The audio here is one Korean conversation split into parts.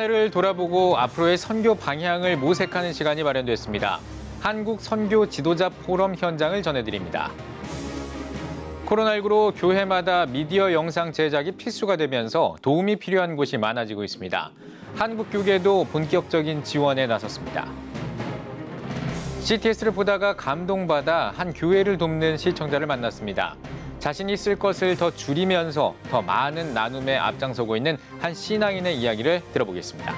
해를 돌아보고 앞으로의 선교 방향을 모색하는 시간이 마련됐습니다. 한국 선교 지도자 포럼 현장을 전해드립니다. 코로나19로 교회마다 미디어 영상 제작이 필수가 되면서 도움이 필요한 곳이 많아지고 있습니다. 한국교계도 본격적인 지원에 나섰습니다. CTS를 보다가 감동받아 한 교회를 돕는 시청자를 만났습니다. 자신이 쓸 것을 더 줄이면서 더 많은 나눔에 앞장서고 있는 한 신앙인의 이야기를 들어보겠습니다.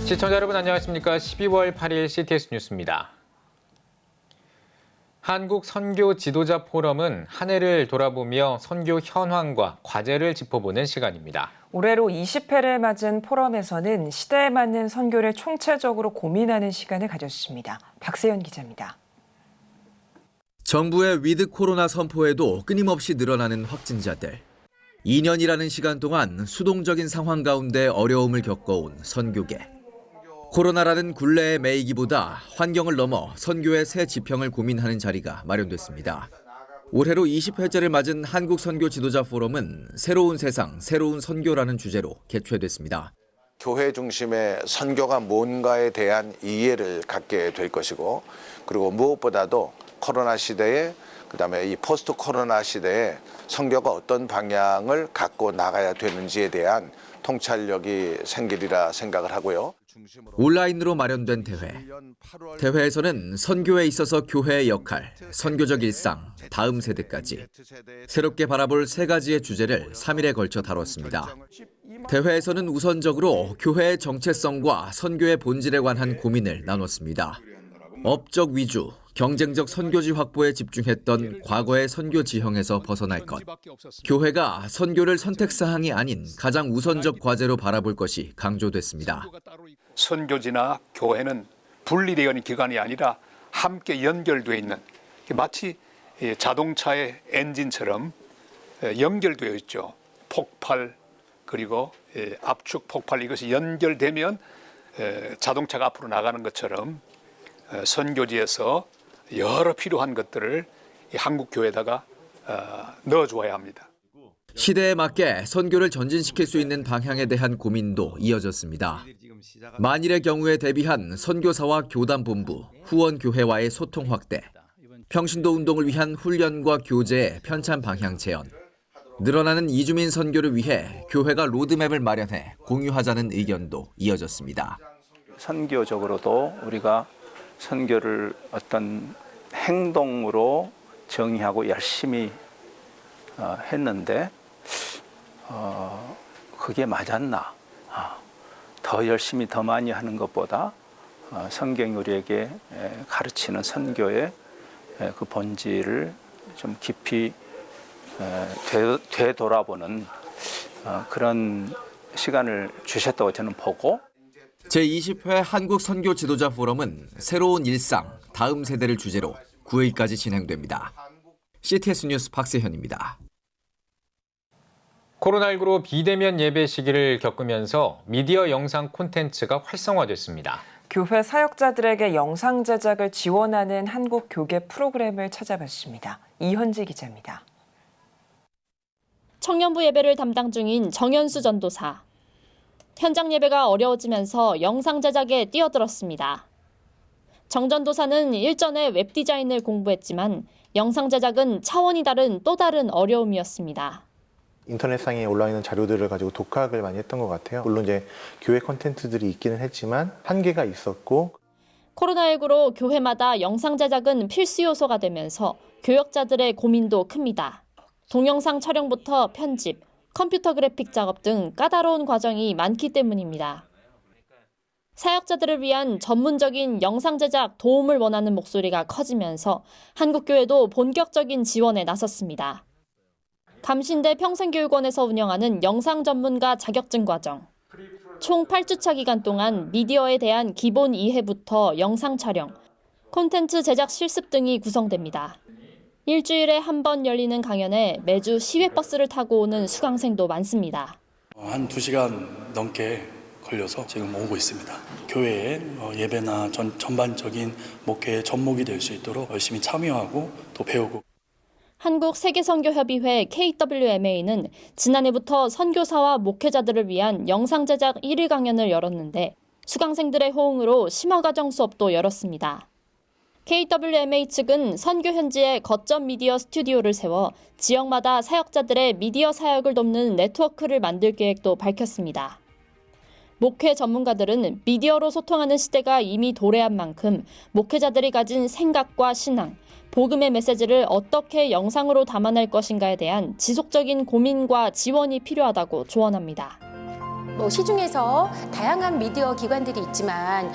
시청자 여러분 안녕하십니까? 12월 8일 CTS 뉴스입니다. 한국 선교 지도자 포럼은 한 해를 돌아보며 선교 현황과 과제를 짚어보는 시간입니다. 올해로 20회를 맞은 포럼에서는 시대에 맞는 선교를 총체적으로 고민하는 시간을 가졌습니다. 박세현 기자입니다. 정부의 위드 코로나 선포에도 끊임없이 늘어나는 확진자들. 2년이라는 시간 동안 수동적인 상황 가운데 어려움을 겪어온 선교계. 코로나라는 굴레에 매이기보다 환경을 넘어 선교의 새 지평을 고민하는 자리가 마련됐습니다. 올해로 20회째를 맞은 한국 선교 지도자 포럼은 새로운 세상, 새로운 선교라는 주제로 개최됐습니다. 교회 중심의 선교가 뭔가에 대한 이해를 갖게 될 것이고, 그리고 무엇보다도 코로나 시대에, 그다음에 이 포스트 코로나 시대에 선교가 어떤 방향을 갖고 나가야 되는지에 대한 통찰력이 생기리라 생각을 하고요. 온라인으로 마련된 대회. 대회에서는 선교에 있어서 교회의 역할, 선교적 일상, 다음 세대까지 새롭게 바라볼 세 가지의 주제를 3일에 걸쳐 다뤘습니다. 대회에서는 우선적으로 교회의 정체성과 선교의 본질에 관한 고민을 나눴습니다. 업적 위주, 경쟁적 선교지 확보에 집중했던 과거의 선교 지형에서 벗어날 것. 교회가 선교를 선택사항이 아닌 가장 우선적 과제로 바라볼 것이 강조됐습니다. 선교지나 교회는 분리되는 기관이 아니라 함께 연결되어 있는, 마치 자동차의 엔진처럼 연결되어 있죠. 폭발 그리고 압축 폭발, 이것이 연결되면 자동차가 앞으로 나가는 것처럼 선교지에서 여러 필요한 것들을 한국 교회에다가 넣어주어야 합니다. 시대에 맞게 선교를 전진시킬 수 있는 방향에 대한 고민도 이어졌습니다. 만일의 경우에 대비한 선교사와 교단본부, 후원교회와의 소통 확대, 평신도 운동을 위한 훈련과 교제의 편찬 방향 재현, 늘어나는 이주민 선교를 위해 교회가 로드맵을 마련해 공유하자는 의견도 이어졌습니다. 선교적으로도 우리가 선교를 어떤 행동으로 정의하고 열심히 했는데 그게 맞았나? 더 열심히 더 많이 하는 것보다 성경이 우리에게 가르치는 선교의 그 본질을 좀 깊이 되돌아보는 그런 시간을 주셨다고 저는 보고, 제20회 한국 선교 지도자 포럼은 새로운 일상, 다음 세대를 주제로 9일까지 진행됩니다. CTS 뉴스 박세현입니다. 코로나19로 비대면 예배 시기를 겪으면서 미디어 영상 콘텐츠가 활성화됐습니다. 교회 사역자들에게 영상 제작을 지원하는 한국 교계 프로그램을 찾아봤습니다. 이현지 기자입니다. 청년부 예배를 담당 중인 정현수 전도사. 현장 예배가 어려워지면서 영상 제작에 뛰어들었습니다. 정 전도사는 일전에 웹 디자인을 공부했지만 영상 제작은 차원이 다른 또 다른 어려움이었습니다. 인터넷상에 올라와 있는 자료들을 가지고 독학을 많이 했던 것 같아요. 물론 이제 교회 콘텐츠들이 있기는 했지만 한계가 있었고, 코로나19로 교회마다 영상 제작은 필수 요소가 되면서 교역자들의 고민도 큽니다. 동영상 촬영부터 편집, 컴퓨터 그래픽 작업 등 까다로운 과정이 많기 때문입니다. 사역자들을 위한 전문적인 영상 제작 도움을 원하는 목소리가 커지면서 한국교회도 본격적인 지원에 나섰습니다. 감신대 평생교육원에서 운영하는 영상 전문가 자격증 과정. 총 8주차 기간 동안 미디어에 대한 기본 이해부터 영상 촬영, 콘텐츠 제작 실습 등이 구성됩니다. 일주일에 한 번 열리는 강연에 매주 시외버스를 타고 오는 수강생도 많습니다. 한 2시간 넘게 걸려서 지금 오고 있습니다. 교회의 예배나 전반적인 목회의 접목이 될 수 있도록 열심히 참여하고 또 배우고. 한국세계선교협의회 KWMA는 지난해부터 선교사와 목회자들을 위한 영상 제작 1일 강연을 열었는데 수강생들의 호응으로 심화과정 수업도 열었습니다. KWMA 측은 선교 현지에 거점 미디어 스튜디오를 세워 지역마다 사역자들의 미디어 사역을 돕는 네트워크를 만들 계획도 밝혔습니다. 목회 전문가들은 미디어로 소통하는 시대가 이미 도래한 만큼 목회자들이 가진 생각과 신앙, 복음의 메시지를 어떻게 영상으로 담아낼 것인가에 대한 지속적인 고민과 지원이 필요하다고 조언합니다. 시중에서 다양한 미디어 기관들이 있지만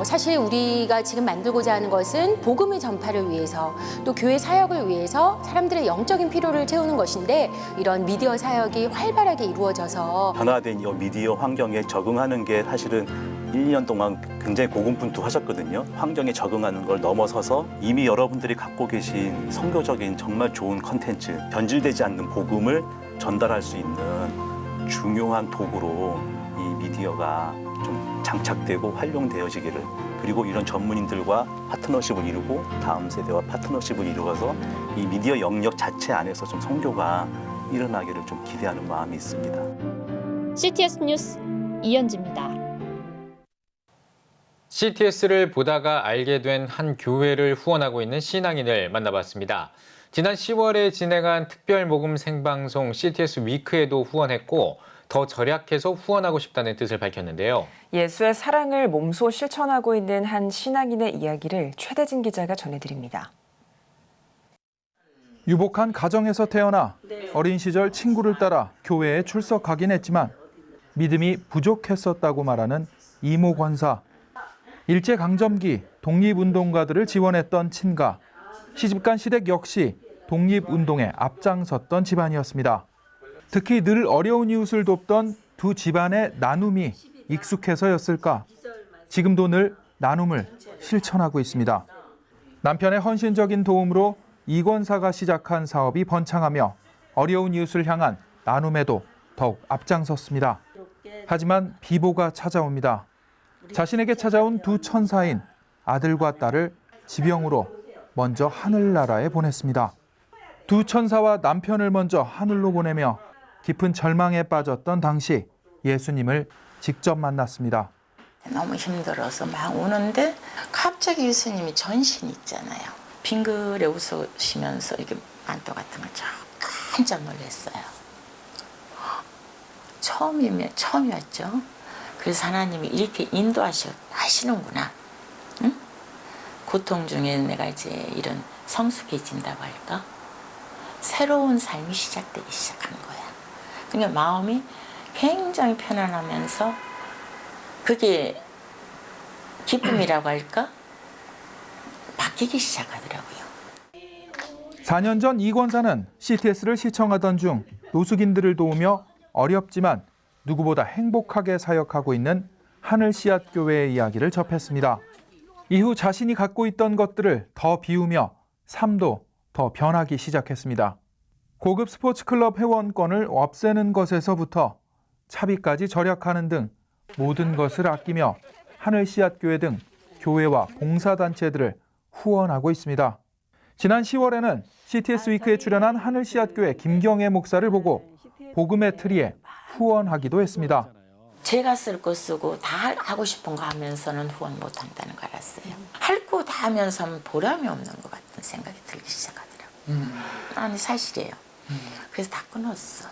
사실 우리가 지금 만들고자 하는 것은 복음의 전파를 위해서 또 교회 사역을 위해서 사람들의 영적인 필요를 채우는 것인데 이런 미디어 사역이 활발하게 이루어져서 변화된 이 미디어 환경에 적응하는 게 사실은 1년 동안 굉장히 고군분투하셨거든요. 환경에 적응하는 걸 넘어서서 이미 여러분들이 갖고 계신 선교적인 정말 좋은 컨텐츠, 변질되지 않는 복음을 전달할 수 있는 중요한 도구로 이 미디어가 좀 장착되고 활용되어지기를, 그리고 이런 전문인들과 파트너십을 이루고 다음 세대와 파트너십을 이루어서 이 미디어 영역 자체 안에서 좀 선교가 일어나기를 좀 기대하는 마음이 있습니다. CTS 뉴스 이현지입니다. CTS를 보다가 알게 된 한 교회를 후원하고 있는 신앙인을 만나봤습니다. 지난 10월에 진행한 특별 모금 생방송 CTS 위크에도 후원했고 더 절약해서 후원하고 싶다는 뜻을 밝혔는데요. 예수의 사랑을 몸소 실천하고 있는 한 신앙인의 이야기를 최대진 기자가 전해드립니다. 유복한 가정에서 태어나 어린 시절 친구를 따라 교회에 출석하긴 했지만 믿음이 부족했었다고 말하는 이모 권사. 일제강점기 독립운동가들을 지원했던 친가. 시집간 시댁 역시 독립운동에 앞장섰던 집안이었습니다. 특히 늘 어려운 이웃을 돕던 두 집안의 나눔이 익숙해서였을까? 지금도 늘 나눔을 실천하고 있습니다. 남편의 헌신적인 도움으로 이 권사가 시작한 사업이 번창하며 어려운 이웃을 향한 나눔에도 더욱 앞장섰습니다. 하지만 비보가 찾아옵니다. 자신에게 찾아온 두 천사인 아들과 딸을 지병으로 먼저 하늘나라에 보냈습니다. 두 천사와 남편을 먼저 하늘로 보내며 깊은 절망에 빠졌던 당시 예수님을 직접 만났습니다. 너무 힘들어서 막 우는데 갑자기 예수님이 전신 있잖아요. 빙그레 웃으시면서 이렇게 만도 같은 걸 깜짝 놀랐어요. 처음이었죠. 그래서 하나님이 이렇게 인도하시는구나. 응? 고통 중에 내가 이제 이런 성숙해진다고 할까? 새로운 삶이 시작되기 시작한 거야. 그러니까 마음이 굉장히 편안하면서 그게 기쁨이라고 할까? 바뀌기 시작하더라고요. 4년 전 이 권사는 CTS를 시청하던 중 노숙인들을 도우며 어렵지만 누구보다 행복하게 사역하고 있는 하늘씨앗교회의 이야기를 접했습니다. 이후 자신이 갖고 있던 것들을 더 비우며 삶도 더 변하기 시작했습니다. 고급 스포츠클럽 회원권을 없애는 것에서부터 차비까지 절약하는 등 모든 것을 아끼며 하늘씨앗교회 등 교회와 봉사단체들을 후원하고 있습니다. 지난 10월에는 CTS 위크에 출연한 하늘씨앗교회 김경애 목사를 보고 복음의 트리에 후원하기도 했습니다. 제가 쓸 거 쓰고 다 하고 싶은 거 하면서는 후원 못 한다는 걸 알았어요. 할 거 다 하면서 하면 보람이 없는 것 같은 생각이 들기 시작하더라고요. 아니 사실이에요. 그래서 다 끊었어.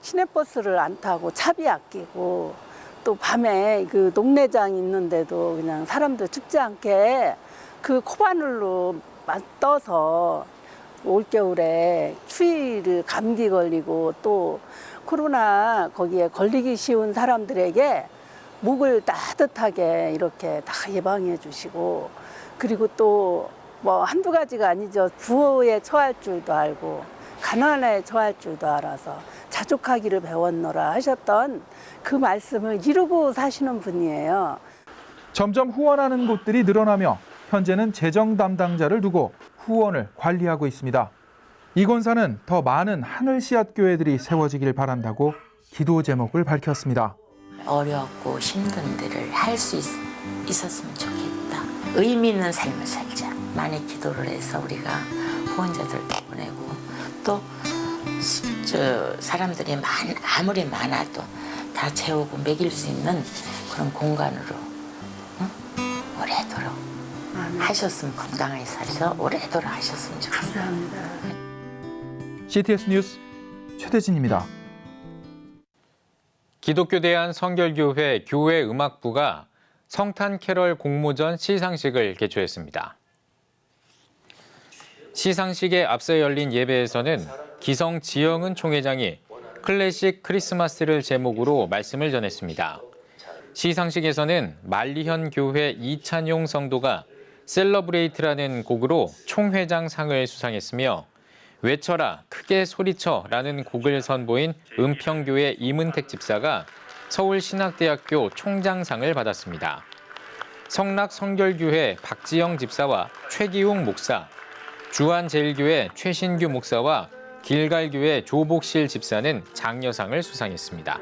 시내버스를 안 타고 차비 아끼고 또 밤에 그 농내장 있는데도 그냥 사람들 춥지 않게 그 코바늘로 떠서 올겨울에 추위를 감기 걸리고 또 코로나 거기에 걸리기 쉬운 사람들에게 목을 따뜻하게 이렇게 다 예방해 주시고 그리고 또 뭐 한두 가지가 아니죠. 부호에 처할 줄도 알고 가난에 처할 줄도 알아서 자족하기를 배웠노라 하셨던 그 말씀을 이루고 사시는 분이에요. 점점 후원하는 곳들이 늘어나며 현재는 재정 담당자를 두고 후원을 관리하고 있습니다. 이 권사는 더 많은 하늘 씨앗 교회들이 세워지길 바란다고 기도 제목을 밝혔습니다. 어렵고 힘든 데를 할 수 있었으면 좋겠다. 의미 있는 삶을 살자. 많이 기도를 해서 우리가 후원자들도 보내고 또 사람들이 아무리 많아도 다 채우고 먹일 수 있는 그런 공간으로 오래도록 하셨으면 건강하게 살서 오래도록 하셨으면 좋겠어요. 감사합니다. CTS 뉴스 최대진입니다. 기독교 대한성결교회 교회음악부가 성탄 캐럴 공모전 시상식을 개최했습니다. 시상식에 앞서 열린 예배에서는 기성 지영은 총회장이 클래식 크리스마스를 제목으로 말씀을 전했습니다. 시상식에서는 만리현 교회 이찬용 성도가 셀러브레이트라는 곡으로 총회장 상을 수상했으며 외쳐라 크게 소리쳐라는 곡을 선보인 은평교회 이문택 집사가 서울신학대학교 총장상을 받았습니다. 성락성결교회 박지영 집사와 최기웅 목사, 주한제일교회 최신규 목사와 길갈교회 조복실 집사는 장려상을 수상했습니다.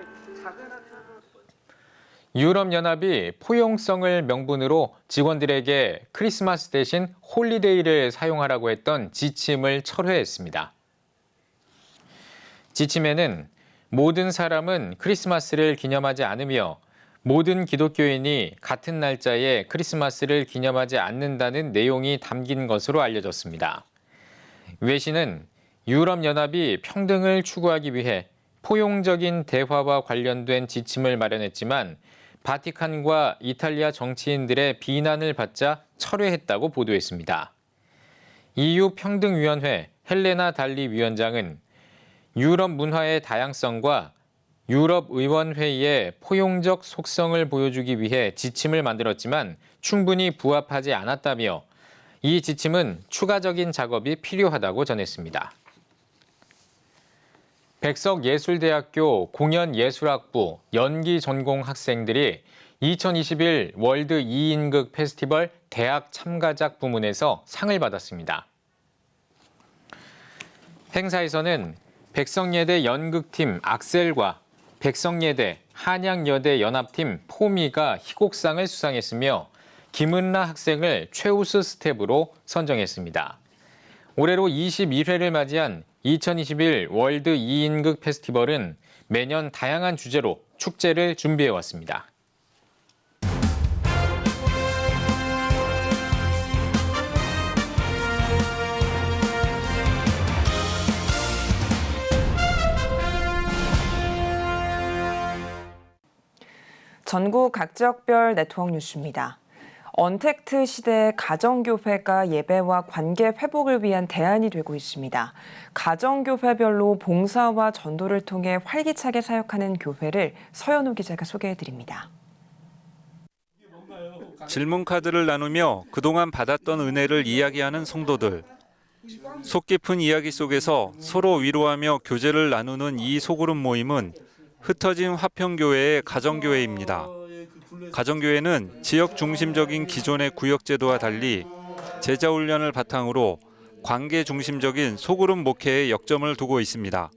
유럽연합이 포용성을 명분으로 직원들에게 크리스마스 대신 홀리데이를 사용하라고 했던 지침을 철회했습니다. 지침에는 모든 사람은 크리스마스를 기념하지 않으며 모든 기독교인이 같은 날짜에 크리스마스를 기념하지 않는다는 내용이 담긴 것으로 알려졌습니다. 외신은 유럽연합이 평등을 추구하기 위해 포용적인 대화와 관련된 지침을 마련했지만 바티칸과 이탈리아 정치인들의 비난을 받자 철회했다고 보도했습니다. EU 평등위원회 헬레나 달리 위원장은 유럽 문화의 다양성과 유럽 의원회의의 포용적 속성을 보여주기 위해 지침을 만들었지만 충분히 부합하지 않았다며 이 지침은 추가적인 작업이 필요하다고 전했습니다. 백석예술대학교 공연예술학부 연기 전공 학생들이 2021 월드 2인극 페스티벌 대학 참가작 부문에서 상을 받았습니다. 행사에서는 백석예대 연극팀 악셀과 백석예대 한양여대 연합팀 포미가 희곡상을 수상했으며 김은라 학생을 최우수 스텝으로 선정했습니다. 올해로 21회를 맞이한 2021 월드 2인극 페스티벌은 매년 다양한 주제로 축제를 준비해왔습니다. 전국 각 지역별 네트워크 뉴스입니다. 언택트 시대의 가정교회가 예배와 관계 회복을 위한 대안이 되고 있습니다. 가정교회별로 봉사와 전도를 통해 활기차게 사역하는 교회를 서현우 기자가 소개해드립니다. 질문 카드를 나누며 그동안 받았던 은혜를 이야기하는 성도들. 속 깊은 이야기 속에서 서로 위로하며 교제를 나누는 이 소그룹 모임은 흩어진 화평교회의 가정교회입니다. 가정교회는 지역 중심적인 기존의 구역제도와 달리 제자훈련을 바탕으로 관계 중심적인 소그룹 목회에 역점을 두고 있습니다.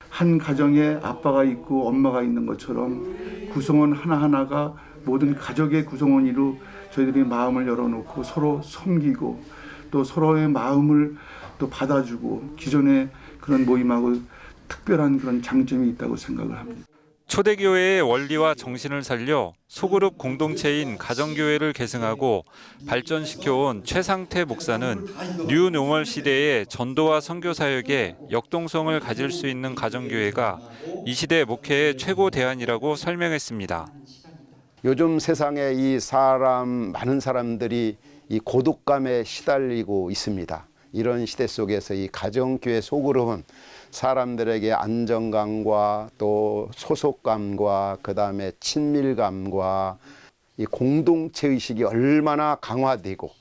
한 가정에 아빠가 있고 엄마가 있는 것처럼 구성원 하나하나가 모든 가족의 구성원으로 저희들이 마음을 열어놓고 서로 섬기고 또 서로의 마음을 또 받아주고 기존의 그런 모임하고 특별한 그런 장점이 있다고 생각을 합니다. 초대교회의 원리와 정신을 살려 소그룹 공동체인 가정교회를 계승하고 발전시켜온 최상태 목사는 뉴노멀 시대의 전도와 선교 사역에 역동성을 가질 수 있는 가정교회가 이 시대 목회의 최고 대안이라고 설명했습니다. 요즘 세상에 이 많은 사람들이 이 고독감에 시달리고 있습니다. 이런 시대 속에서 이 가정교회 소그룹은 사람들에게 안정감과 또 소속감과 그다음에 친밀감과 이 공동체 의식이 얼마나 강화되고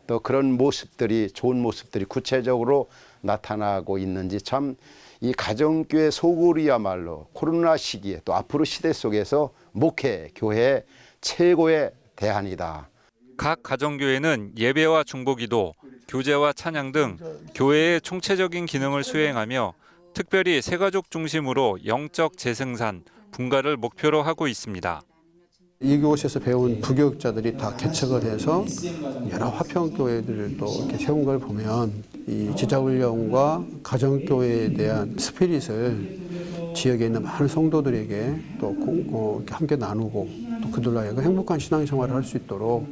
또 그런 모습들이 좋은 모습들이 구체적으로 나타나고 있는지 참 이 가정교회 소그룹이야말로 코로나 시기에 또 앞으로 시대 속에서 목회, 교회 최고의 대안이다. 각 가정교회는 예배와 중보기도, 교제와 찬양 등 교회의 총체적인 기능을 수행하며 특별히 새가족 중심으로 영적 재생산, 분가를 목표로 하고 있습니다. 이곳에서 배운 부교육자들이 다 개척을 해서 여러 화평교회들도 이렇게 세운 걸 보면 이 제자훈련과 가정교회에 대한 스피릿을 지역에 있는 많은 성도들에게 또 함께 나누고 또 그들로 하여금 행복한 신앙생활을 할 수 있도록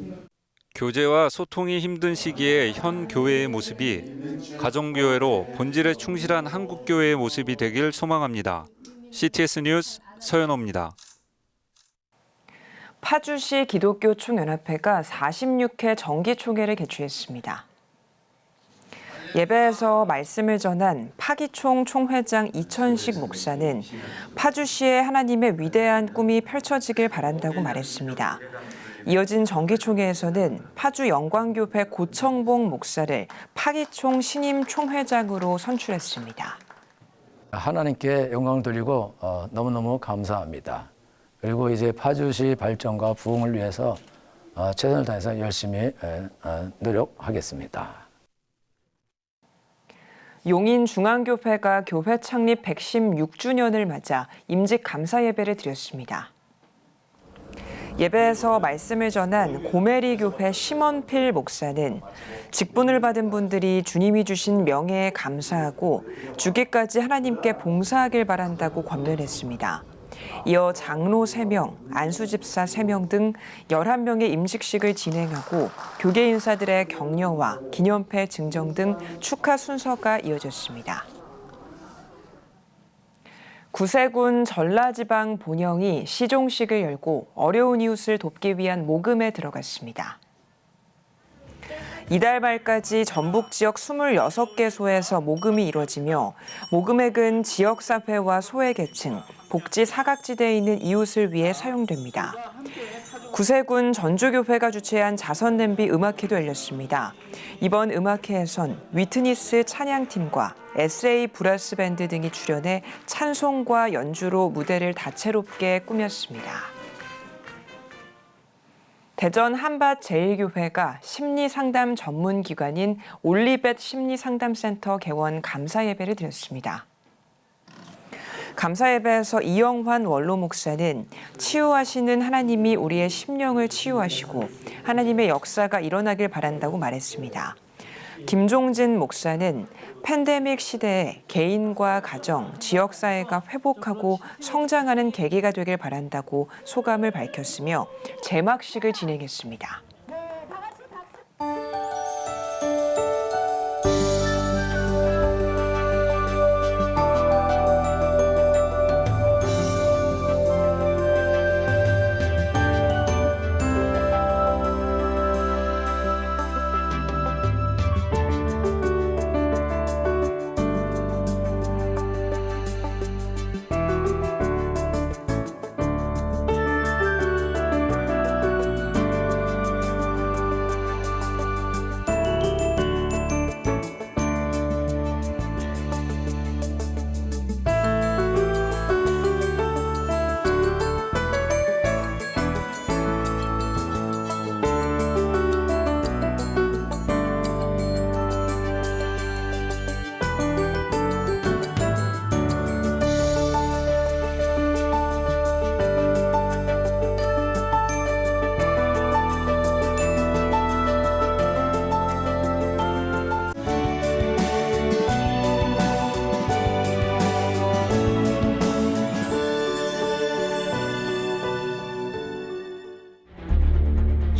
교제와 소통이 힘든 시기에 현 교회의 모습이 가정교회로 본질에 충실한 한국교회의 모습이 되길 소망합니다. CTS 뉴스 서연호입니다. 파주시 기독교 총연합회가 46회 정기총회를 개최했습니다. 예배에서 말씀을 전한 파기총 총회장 이천식 목사는 파주시에 하나님의 위대한 꿈이 펼쳐지길 바란다고 말했습니다. 이어진 정기총회에서는 파주 영광교회 고청봉 목사를 파기총 신임 총회장으로 선출했습니다. 하나님께 영광을 돌리고 너무너무 감사합니다. 그리고 이제 파주시 발전과 부흥을 위해서 최선을 다해서 열심히 노력하겠습니다. 용인중앙교회가 교회 창립 116주년을 맞아 임직 감사 예배를 드렸습니다. 예배에서 말씀을 전한 고메리 교회 심원필 목사는 직분을 받은 분들이 주님이 주신 명예에 감사하고 주기까지 하나님께 봉사하길 바란다고 권면했습니다. 이어 장로 3명, 안수집사 3명 등 11명의 임직식을 진행하고 교계 인사들의 격려와 기념패 증정 등 축하 순서가 이어졌습니다. 구세군 전라지방 본영이 시종식을 열고 어려운 이웃을 돕기 위한 모금에 들어갔습니다. 이달 말까지 전북 지역 26개소에서 모금이 이뤄지며 모금액은 지역사회와 소외계층, 복지 사각지대에 있는 이웃을 위해 사용됩니다. 구세군 전주교회가 주최한 자선냄비 음악회도 열렸습니다. 이번 음악회에선 위트니스 찬양팀과 SA 브라스밴드 등이 출연해 찬송과 연주로 무대를 다채롭게 꾸몄습니다. 대전 한밭제일교회가 심리상담 전문기관인 올리벳 심리상담센터 개원 감사예배를 드렸습니다. 감사예배에서 이영환 원로 목사는 치유하시는 하나님이 우리의 심령을 치유하시고 하나님의 역사가 일어나길 바란다고 말했습니다. 김종진 목사는 팬데믹 시대에 개인과 가정, 지역사회가 회복하고 성장하는 계기가 되길 바란다고 소감을 밝혔으며 제막식을 진행했습니다.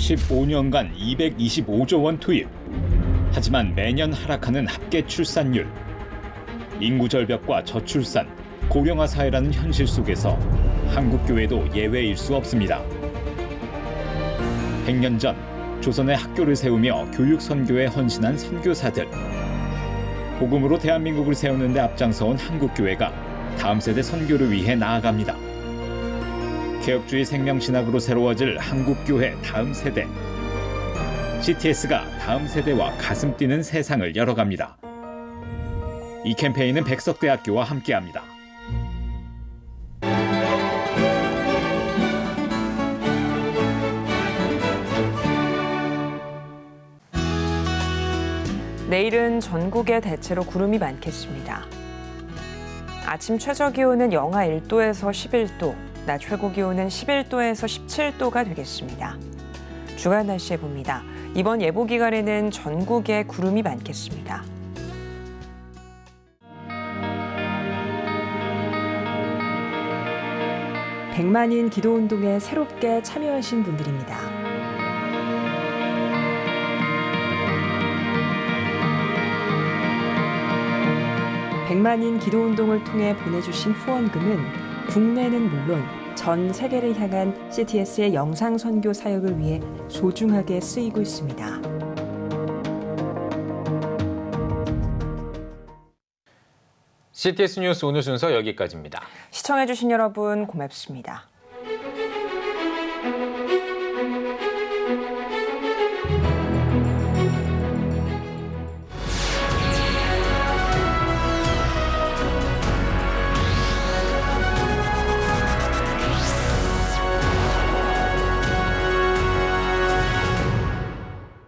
(15년간) 225조 원 투입. 하지만 매년 하락하는 합계 출산율. 인구 절벽과 저출산, 고령화 사회라는 현실 속에서 한국교회도 예외일 수 없습니다. 100년 전 조선의 학교를 세우며 교육 선교에 헌신한 선교사들. 복음으로 대한민국을 세우는 데 앞장서온 한국교회가 다음 세대 선교를 위해 나아갑니다. 개혁주의 생명신학으로 새로워질 한국교회 다음 세대. CTS가 다음 세대와 가슴 뛰는 세상을 열어갑니다. 이 캠페인은 백석대학교와 함께합니다. 내일은 전국에 대체로 구름이 많겠습니다. 아침 최저 기온은 영하 1도에서 11도, 낮 최고 기온은 11도에서 17도가 되겠습니다. 주간 날씨에 봅니다. 이번 예보 기간에는 전국에 구름이 많겠습니다. 백만인 기도운동에 새롭게 참여하신 분들입니다. 백만인 기도운동을 통해 보내주신 후원금은 국내는 물론 전 세계를 향한 CTS의 영상 선교 사역을 위해 소중하게 쓰이고 있습니다. CTS 뉴스 오늘 순서 여기까지입니다. 시청해주신 여러분 고맙습니다.